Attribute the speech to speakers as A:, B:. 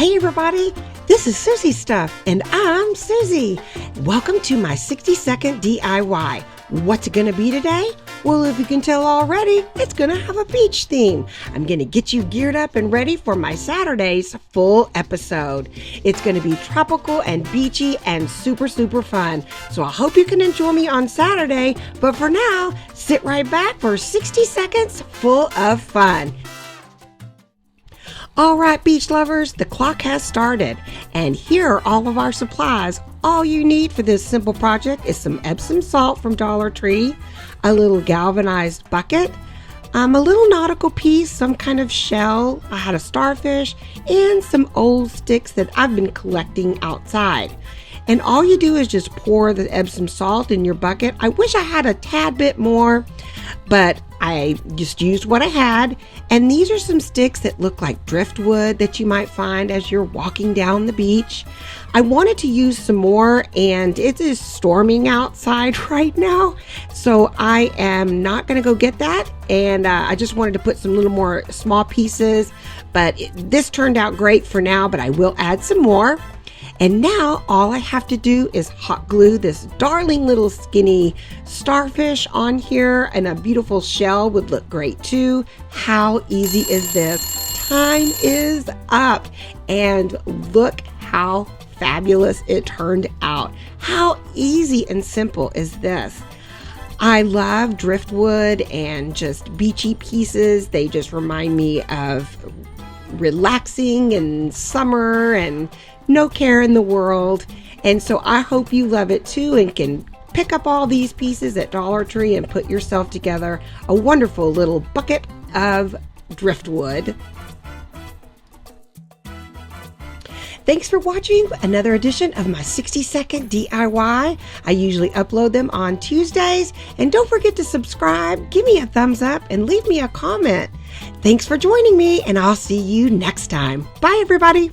A: Hey everybody, this is Soozie Stuff and I'm Soozie. Welcome to my 60-second DIY. What's it gonna be today? Well, if you can tell already, it's gonna have a beach theme. I'm gonna get you geared up and ready for my Saturday's full episode. It's gonna be tropical and beachy and super fun. So I hope you can enjoy me on Saturday, but for now, sit right back for 60 seconds full of fun. All right, beach lovers, the clock has started, and here are all of our supplies. All you need for this simple project is some Epsom salt from Dollar Tree, a little galvanized bucket, a little nautical piece, some kind of shell, I had a starfish, and some old sticks that I've been collecting outside. And all you do is just pour the Epsom salt in your bucket. I wish I had a tad bit more, but I just used what I had. And these are some sticks that look like driftwood that you might find as you're walking down the beach. I wanted to use some more, and it is storming outside right now, so I am not going to go get that. And I just wanted to put some little more small pieces, but this turned out great for now, but I will add some more. And now all I have to do is hot glue this darling little skinny starfish on here, and a beautiful shell would look great too. How easy is this? Time is up, and look how fabulous it turned out. How easy and simple is this? I love driftwood and just beachy pieces. They just remind me of relaxing in summer and no care in the world. And so I hope you love it too and can pick up all these pieces at Dollar Tree and put yourself together a wonderful little bucket of driftwood. Thanks for watching another edition of my 60-second DIY. I usually upload them on Tuesdays. And don't forget to subscribe, give me a thumbs up, and leave me a comment. Thanks for joining me, and I'll see you next time. Bye, everybody.